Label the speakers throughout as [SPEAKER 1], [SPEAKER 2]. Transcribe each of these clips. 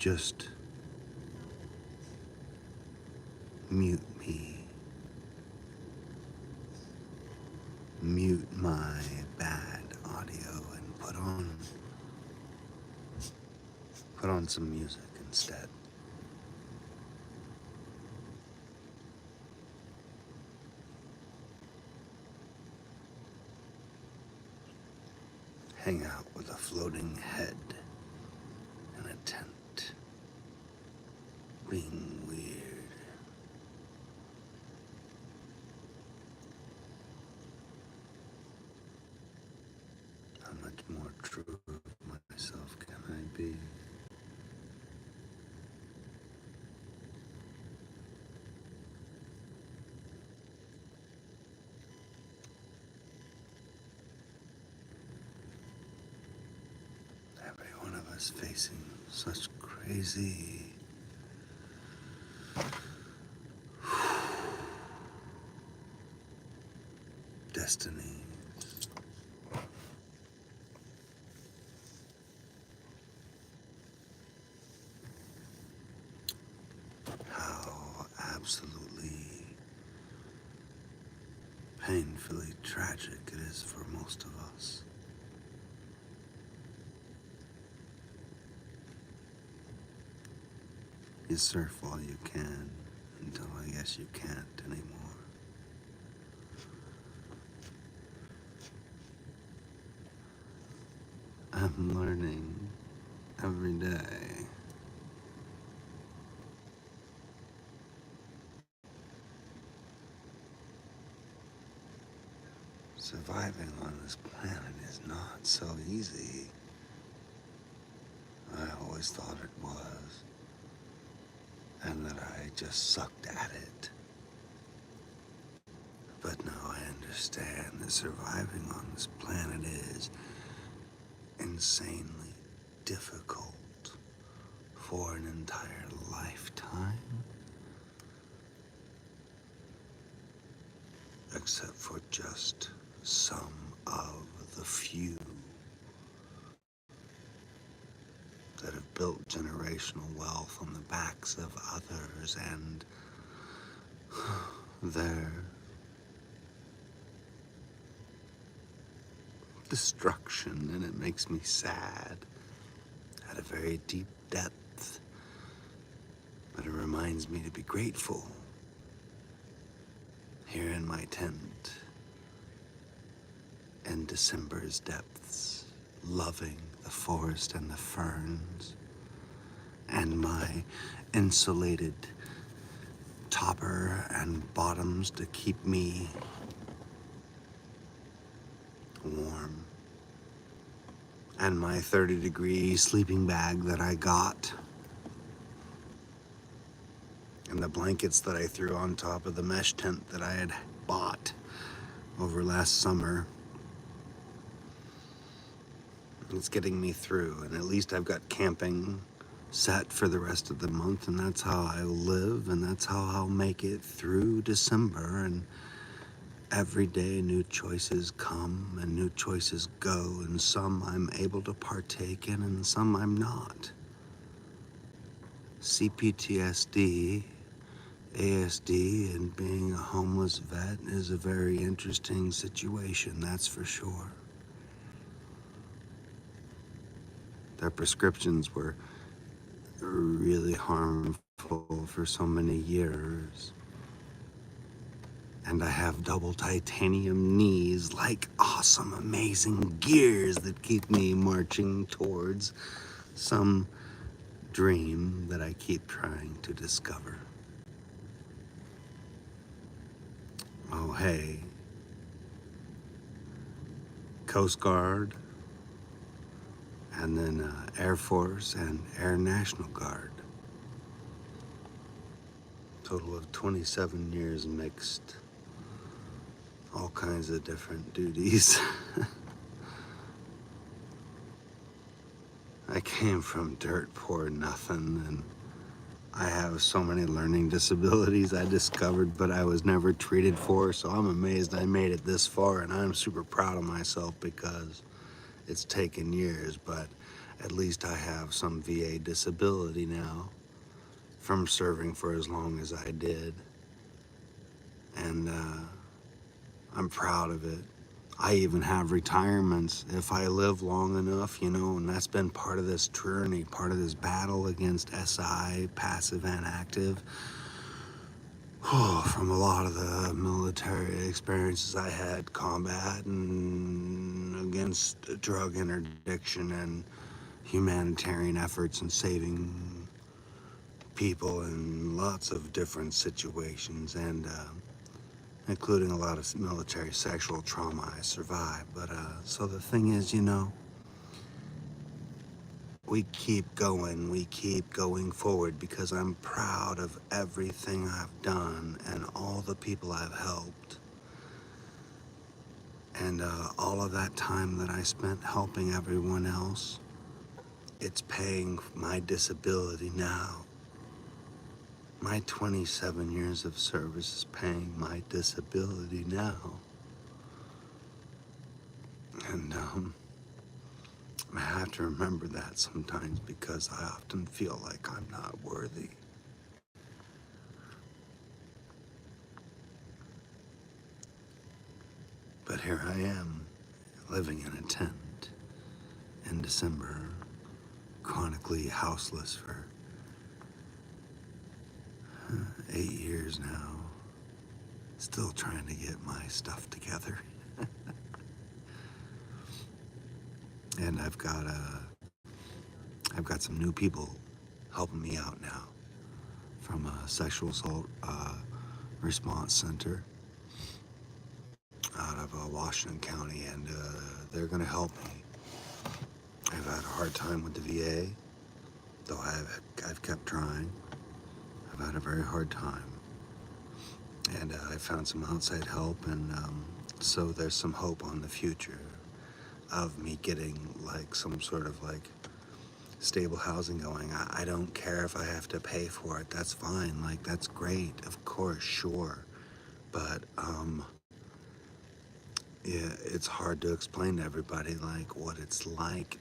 [SPEAKER 1] just mute me, mute my bad audio, and put on some music instead. Hang out with a floating head in a tent, being weird. How much more true of myself can I be? Every one of us facing such crazy destinies. How absolutely painfully tragic it is for most of us. You surf all you can until I guess you can't anymore. I'm learning every day. Surviving on this planet is not so easy. I always thought it was, and that I just sucked at it. But now I understand that surviving on this planet is insanely difficult for an entire lifetime, except for just some of the few that have built generational wealth on the backs of others and their destruction. And it makes me sad at a very deep depth, but it reminds me to be grateful here in my tent in December's depths, loving the forest and the ferns and my insulated topper and bottoms to keep me warm, and my 30-degree sleeping bag that I got, and the blankets that I threw on top of the mesh tent that I had bought over last summer. It's getting me through, and at least I've got camping set for the rest of the month, and that's how I'll live, and that's how I'll make it through December. And every day new choices come and new choices go, and some I'm able to partake in and some I'm not. CPTSD, ASD, and being a homeless vet is a very interesting situation, that's for sure. Their prescriptions were really harmful for so many years. And I have double titanium knees, like awesome, amazing gears that keep me marching towards some dream that I keep trying to discover. Oh, hey. Coast Guard, and then Air Force and Air National Guard. Total of 27 years mixed. All kinds of different duties. I came from dirt poor nothing, and I have so many learning disabilities I discovered, but I was never treated for, so I'm amazed I made it this far, and I'm super proud of myself because it's taken years. But At least I have some VA disability now from serving for as long as I did. And I'm proud of it. I even have retirements if I live long enough, you know, and that's been part of this journey, part of this battle against SI, passive and active. From a lot of the military experiences I had, combat and against drug interdiction and humanitarian efforts and saving people in lots of different situations, and including a lot of military sexual trauma I survived. But so the thing is, you know, we keep going forward because I'm proud of everything I've done and all the people I've helped. And all of that time that I spent helping everyone else, it's paying my disability now. My 27 years of service is paying my disability now. And I have to remember that sometimes because I often feel like I'm not worthy. But here I am, living in a tent in December, chronically houseless for 8 years now, still trying to get my stuff together. And I've got some new people helping me out now from a sexual assault response center out of Washington County, and they're going to help me. I've had a hard time with the VA, though I've kept trying. I've had a very hard time, and I found some outside help, and so there's some hope on the future of me getting like some sort of like stable housing going. I don't care if I have to pay for it. That's fine. Like, that's great. Of course, sure. But yeah, it's hard to explain to everybody like what it's like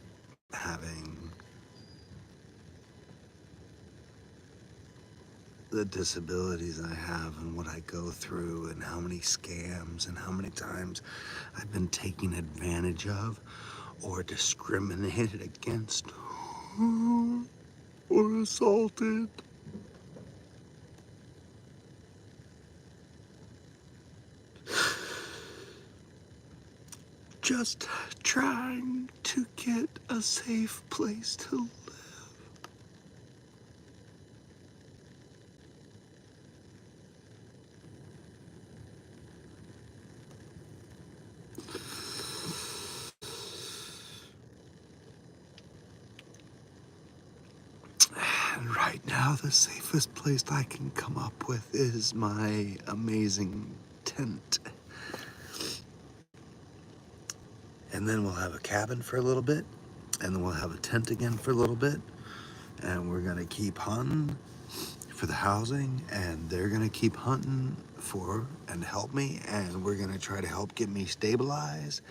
[SPEAKER 1] having the disabilities I have and what I go through and how many scams and how many times I've been taken advantage of or discriminated against or assaulted. Just trying to get a safe place to live. And right now, the safest place I can come up with is my amazing tent. And then we'll have a cabin for a little bit, and then we'll have a tent again for a little bit, and we're gonna keep hunting for the housing, and they're gonna keep hunting for and help me, and we're gonna try to help get me stabilized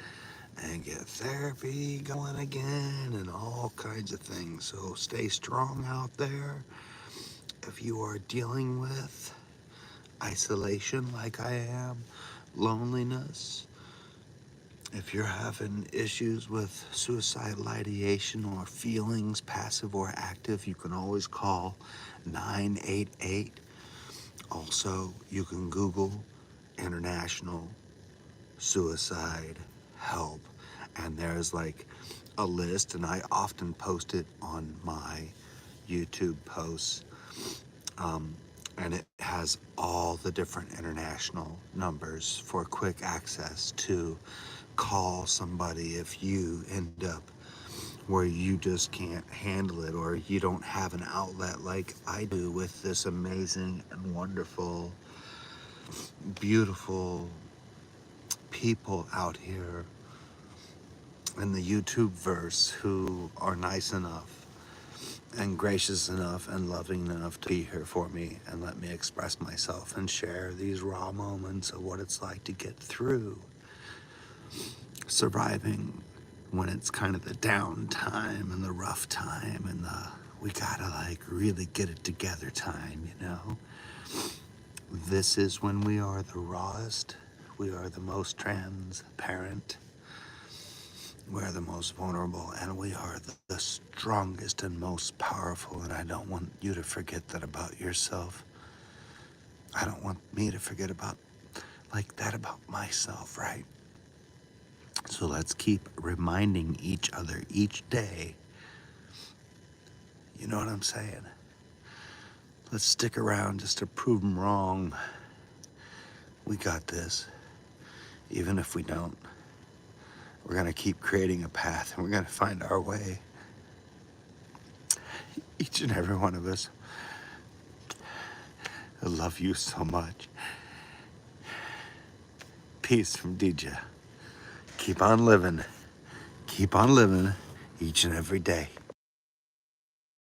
[SPEAKER 1] and get therapy going again and all kinds of things. So stay strong out there. If you are dealing with isolation like I am, loneliness, if you're having issues with suicidal ideation or feelings, passive or active, you can always call 988. Also, you can Google International Suicide Help, and there's like a list, and I often post it on my YouTube posts, and it has all the different international numbers for quick access to call somebody if you end up where you just can't handle it or you don't have an outlet like I do with this amazing and wonderful, beautiful people out here in the YouTube verse who are nice enough and gracious enough and loving enough to be here for me and let me express myself and share these raw moments of what it's like to get through surviving when it's kind of the down time and the rough time and the we gotta like really get it together time, you know? This is when we are the rawest, we are the most transparent, we are the most vulnerable, and we are the strongest and most powerful. And I don't want you to forget that about yourself. I don't want me to forget about like that about myself, right? So let's keep reminding each other each day. You know what I'm saying? Let's stick around just to prove them wrong. We got this. Even if we don't, we're going to keep creating a path and we're going to find our way. Each and every one of us. I love you so much. Peace from deeja. Keep on living. Keep on living each and every day.